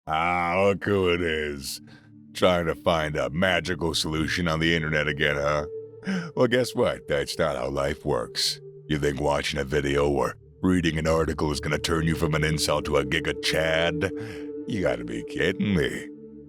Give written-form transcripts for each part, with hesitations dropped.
Look who it is. Trying to find a magical solution on the internet again, huh? Well, guess what? That's not how life works. You think watching a video or reading an article is gonna turn you from an incel to a GIGACHAD? You gotta be kidding me.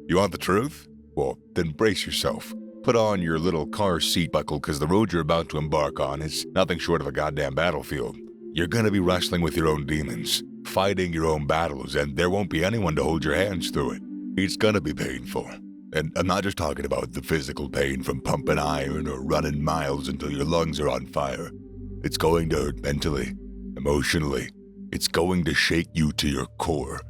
You want the truth? Well, then brace yourself. Put on your little car seat buckle because the road you're about to embark on is nothing short of a goddamn battlefield. You're gonna be wrestling with your own demons, fighting your own battles, and there won't be anyone to hold your hands through it. It's gonna be painful. And I'm not just talking about the physical pain from pumping iron or running miles until your lungs are on fire. It's going to hurt mentally, emotionally. It's going to shake you to your core.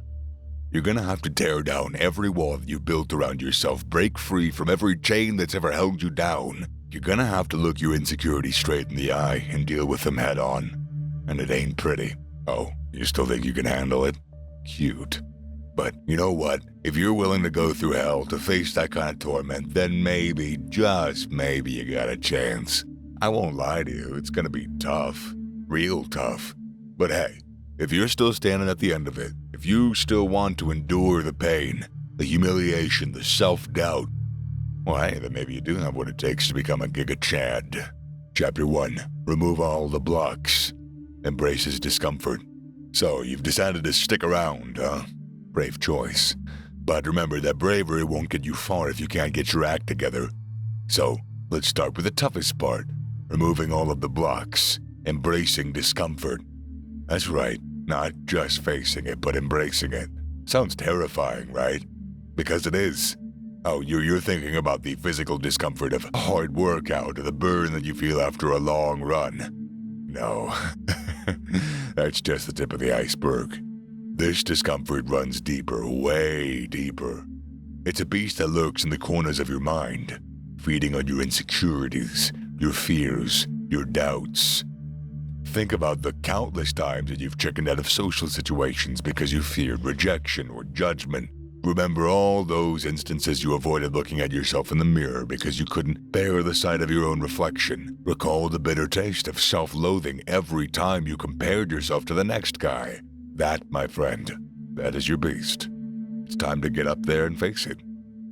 You're gonna have to tear down every wall that you've built around yourself, break free from every chain that's ever held you down. You're gonna have to look your insecurities straight in the eye and deal with them head on. And it ain't pretty. Oh, you still think you can handle it? Cute. But you know what? If you're willing to go through hell to face that kind of torment, then maybe, just maybe, you got a chance. I won't lie to you, it's gonna be tough. Real tough. But hey, if you're still standing at the end of it, if you still want to endure the pain, the humiliation, the self-doubt, well, hey, then maybe you do have what it takes to become a GIGACHAD. Chapter 1. Remove all the blocks. Embraces discomfort. So, you've decided to stick around, huh? Brave choice. But remember that bravery won't get you far if you can't get your act together. So, let's start with the toughest part. Removing all of the blocks. Embracing discomfort. That's right, not just facing it, but embracing it. Sounds terrifying, right? Because it is. Oh, you're thinking about the physical discomfort of a hard workout or the burn that you feel after a long run. No, that's just the tip of the iceberg. This discomfort runs deeper, way deeper. It's a beast that lurks in the corners of your mind, feeding on your insecurities, your fears, your doubts. Think about the countless times that you've chickened out of social situations because you feared rejection or judgment. Remember all those instances you avoided looking at yourself in the mirror because you couldn't bear the sight of your own reflection. Recall the bitter taste of self-loathing every time you compared yourself to the next guy. That, my friend, that is your beast. It's time to get up there and face it.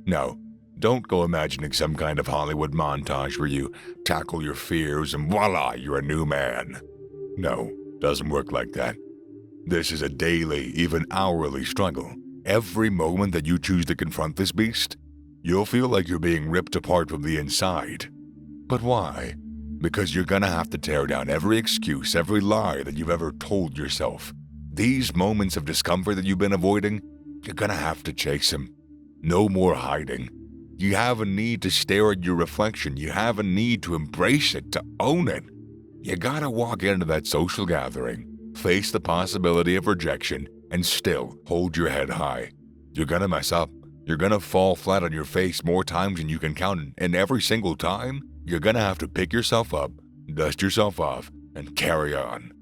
Now, don't go imagining some kind of Hollywood montage where you tackle your fears and voila, you're a new man. No, doesn't work like that. This is a daily, even hourly struggle. Every moment that you choose to confront this beast, you'll feel like you're being ripped apart from the inside. But why? Because you're gonna have to tear down every excuse, every lie that you've ever told yourself. These moments of discomfort that you've been avoiding, you're gonna have to chase them. No more hiding. You have a need to stare at your reflection. You have a need to embrace it, to own it. You gotta walk into that social gathering, face the possibility of rejection, and still hold your head high. You're gonna mess up. You're gonna fall flat on your face more times than you can count, and every single time, you're gonna have to pick yourself up, dust yourself off, and carry on.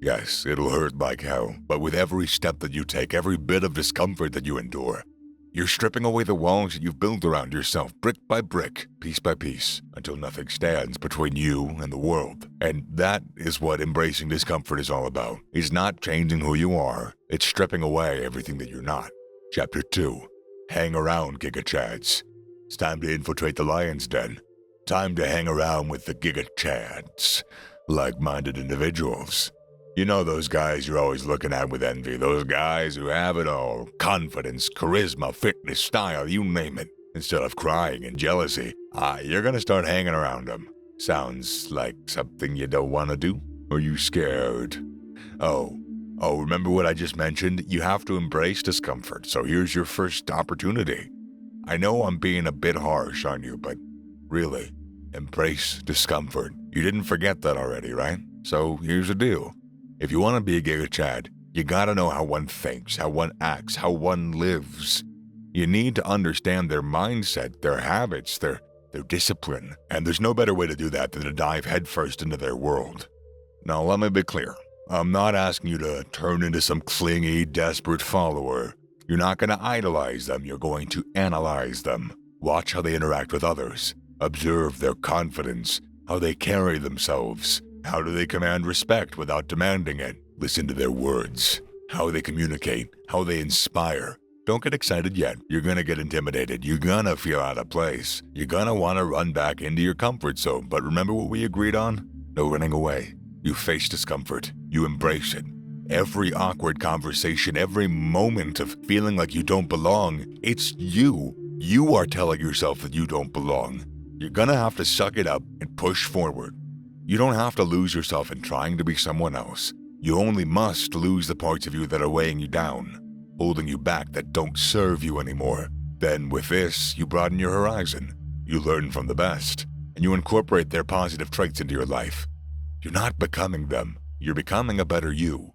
Yes, it'll hurt like hell, but with every step that you take, every bit of discomfort that you endure, you're stripping away the walls that you've built around yourself, brick by brick, piece by piece, until nothing stands between you and the world. And that is what embracing discomfort is all about. It's not changing who you are, it's stripping away everything that you're not. Chapter 2. Hang around, GIGACHADS. It's time to infiltrate the lion's den. Time to hang around with the GIGACHADS, like-minded individuals. You know those guys you're always looking at with envy, those guys who have it all, confidence, charisma, fitness, style, you name it. Instead of crying in jealousy, you're gonna start hanging around them. Sounds like something you don't want to do? Are you scared? Oh, remember what I just mentioned? You have to embrace discomfort, so here's your first opportunity. I know I'm being a bit harsh on you, but really, embrace discomfort. You didn't forget that already, right? So here's the deal. If you want to be a GIGACHAD, you gotta know how one thinks, how one acts, how one lives. You need to understand their mindset, their habits, their discipline, and there's no better way to do that than to dive headfirst into their world. Now let me be clear, I'm not asking you to turn into some clingy, desperate follower. You're not gonna idolize them, you're going to analyze them. Watch how they interact with others. Observe their confidence, how they carry themselves. How do they command respect without demanding it? Listen to their words, how they communicate, how they inspire. Don't get excited yet. You're gonna get intimidated. You're gonna feel out of place. You're gonna want to run back into your comfort zone. But remember what we agreed on? No running away. You face discomfort. You embrace it. Every awkward conversation, every moment of feeling like you don't belong, it's you. You are telling yourself that you don't belong. You're gonna have to suck it up and push forward. You don't have to lose yourself in trying to be someone else. You only must lose the parts of you that are weighing you down, holding you back, that don't serve you anymore. Then with this, you broaden your horizon. You learn from the best, and you incorporate their positive traits into your life. You're not becoming them. You're becoming a better you.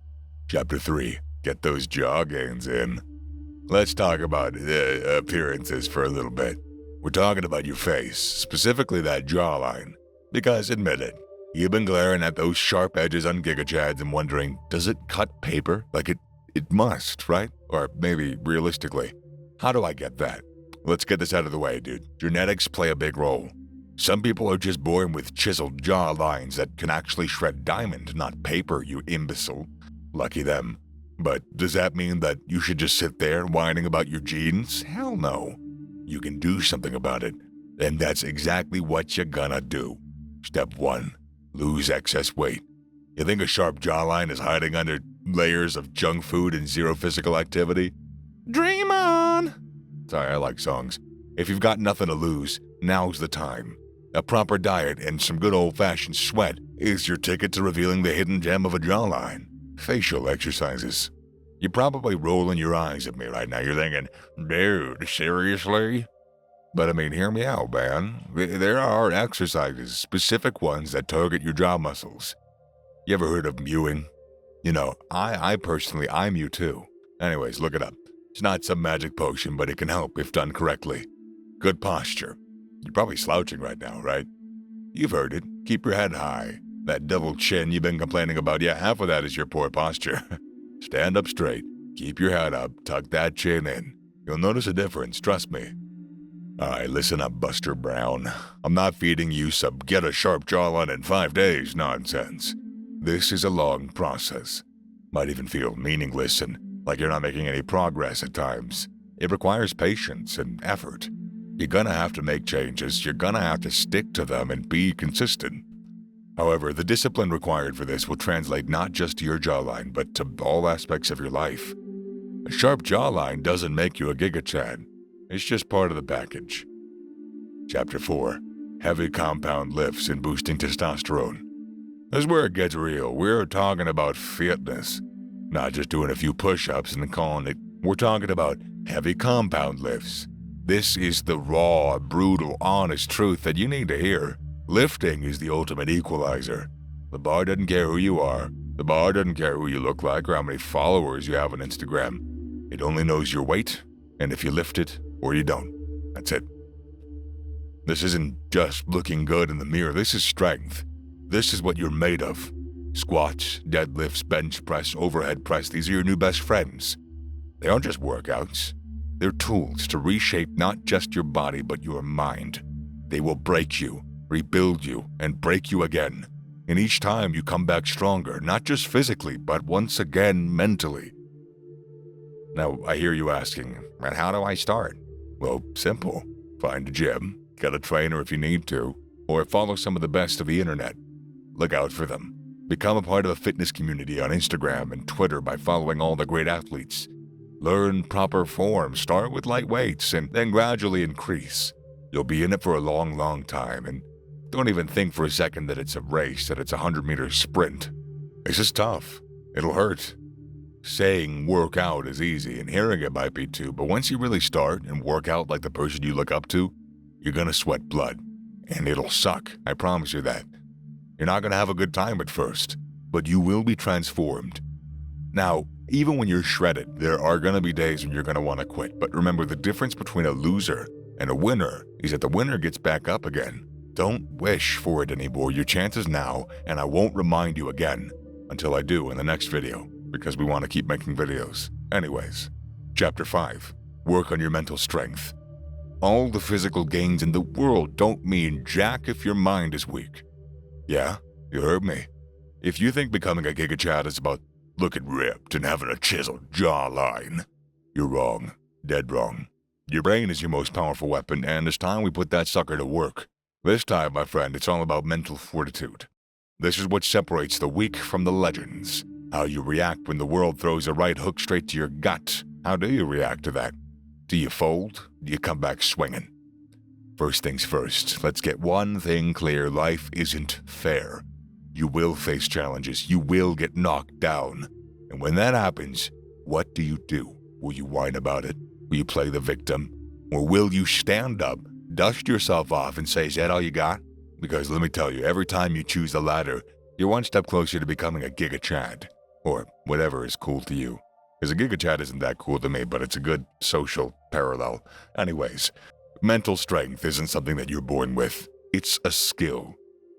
Chapter 3. Get those jaw gains in. Let's talk about appearances for a little bit. We're talking about your face, specifically that jawline. Because admit it, you've been glaring at those sharp edges on GIGACHADS and wondering, does it cut paper? Like it must, right? Or maybe realistically, how do I get that? Let's get this out of the way, dude. Genetics play a big role. Some people are just born with chiseled jaw lines that can actually shred diamond, not paper, you imbecile. Lucky them. But does that mean that you should just sit there whining about your genes? Hell no. You can do something about it, and that's exactly what you're gonna do. Step 1. Lose excess weight. You think a sharp jawline is hiding under layers of junk food and zero physical activity? Dream on! Sorry, I like songs. If you've got nothing to lose, now's the time. A proper diet and some good old-fashioned sweat is your ticket to revealing the hidden gem of a jawline. Facial exercises. You're probably rolling your eyes at me right now. You're thinking, dude, seriously? But I mean, hear me out, man. There are exercises, specific ones that target your jaw muscles. You ever heard of mewing? You know, I personally, I mew too. Anyways, look it up. It's not some magic potion, but it can help if done correctly. Good posture. You're probably slouching right now, right? You've heard it. Keep your head high. That double chin you've been complaining about, yeah, half of that is your poor posture. Stand up straight. Keep your head up. Tuck that chin in. You'll notice a difference, trust me. Alright, listen up, Buster Brown. I'm not feeding you some get a sharp jawline in 5 days nonsense. This is a long process. Might even feel meaningless and like you're not making any progress at times. It requires patience and effort. You're gonna have to make changes, you're gonna have to stick to them and be consistent. However, the discipline required for this will translate not just to your jawline, but to all aspects of your life. A sharp jawline doesn't make you a GIGACHAD. It's just part of the package. Chapter 4. Heavy compound lifts and boosting testosterone. This is where it gets real. We're talking about fitness. Not just doing a few push-ups and calling it. We're talking about heavy compound lifts. This is the raw, brutal, honest truth that you need to hear. Lifting is the ultimate equalizer. The bar doesn't care who you are. The bar doesn't care who you look like or how many followers you have on Instagram. It only knows your weight, and if you lift it or you don't. That's it. This isn't just looking good in the mirror. This is strength. This is what you're made of. Squats, deadlifts, bench press, overhead press, these are your new best friends. They aren't just workouts. They're tools to reshape not just your body, but your mind. They will break you, rebuild you, and break you again. And each time you come back stronger, not just physically, but once again mentally. Now, I hear you asking, and how do I start? Well, simple. Find a gym, get a trainer if you need to, or follow some of the best of the internet. Look out for them. Become a part of the fitness community on Instagram and Twitter by following all the great athletes. Learn proper form, start with light weights, and then gradually increase. You'll be in it for a long, long time, and don't even think for a second that it's a race, that it's a 100-meter sprint. This is tough. It'll hurt. Saying work out is easy, and hearing it might be too, but once you really start and work out like the person you look up to, you're gonna sweat blood. And it'll suck, I promise you that. You're not gonna have a good time at first, but you will be transformed. Now, even when you're shredded, there are gonna be days when you're gonna wanna quit, but remember the difference between a loser and a winner is that the winner gets back up again. Don't wish for it anymore. Your chance is now, and I won't remind you again until I do in the next video, because we want to keep making videos. Anyways, Chapter 5. Work on your mental strength. All the physical gains in the world don't mean jack if your mind is weak. Yeah, you heard me. If you think becoming a GIGACHAD is about looking ripped and having a chiseled jawline, you're wrong. Dead wrong. Your brain is your most powerful weapon, and it's time we put that sucker to work. This time, my friend, it's all about mental fortitude. This is what separates the weak from the legends. How you react when the world throws a right hook straight to your gut. How do you react to that? Do you fold? Do you come back swinging? First things first, let's get one thing clear. Life isn't fair. You will face challenges. You will get knocked down. And when that happens, what do? Will you whine about it? Will you play the victim? Or will you stand up, dust yourself off, and say, is that all you got? Because let me tell you, every time you choose the latter, you're one step closer to becoming a GIGACHAD. Or whatever is cool to you. Because a GIGACHAD isn't that cool to me, but it's a good social parallel. Anyways, mental strength isn't something that you're born with. It's a skill.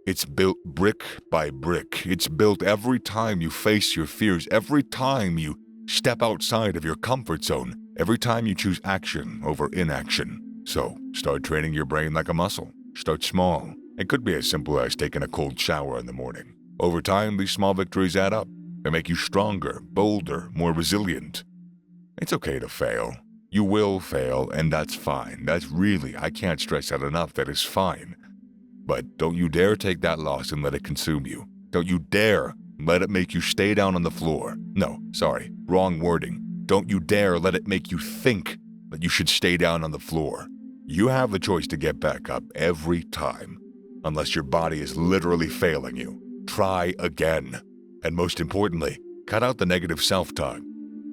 It's built brick by brick. It's built every time you face your fears, every time you step outside of your comfort zone, every time you choose action over inaction. So, start training your brain like a muscle. Start small. It could be as simple as taking a cold shower in the morning. Over time, these small victories add up. They make you stronger, bolder, more resilient. It's okay to fail. You will fail, and that's fine. I can't stress that enough, that is fine. But don't you dare take that loss and let it consume you. Don't you dare let it make you stay down on the floor. No, sorry, wrong wording. Don't you dare let it make you think that you should stay down on the floor. You have the choice to get back up every time, unless your body is literally failing you. Try again. And most importantly, cut out the negative self-talk.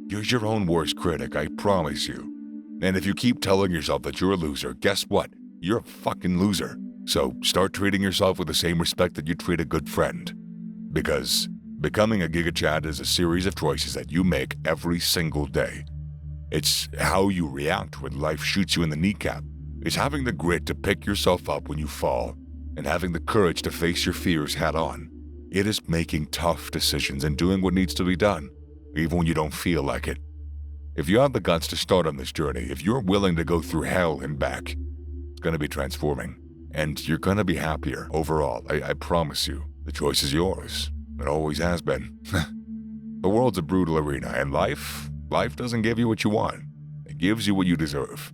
You're your own worst critic, I promise you. And if you keep telling yourself that you're a loser, guess what? You're a fucking loser. So start treating yourself with the same respect that you treat a good friend. Because becoming a GIGACHAD is a series of choices that you make every single day. It's how you react when life shoots you in the kneecap. It's having the grit to pick yourself up when you fall, and having the courage to face your fears head on. It is making tough decisions and doing what needs to be done, even when you don't feel like it. If you have the guts to start on this journey, if you're willing to go through hell and back, it's going to be transforming. And you're going to be happier overall. I promise you. The choice is yours. It always has been. The world's a brutal arena, and life doesn't give you what you want. It gives you what you deserve.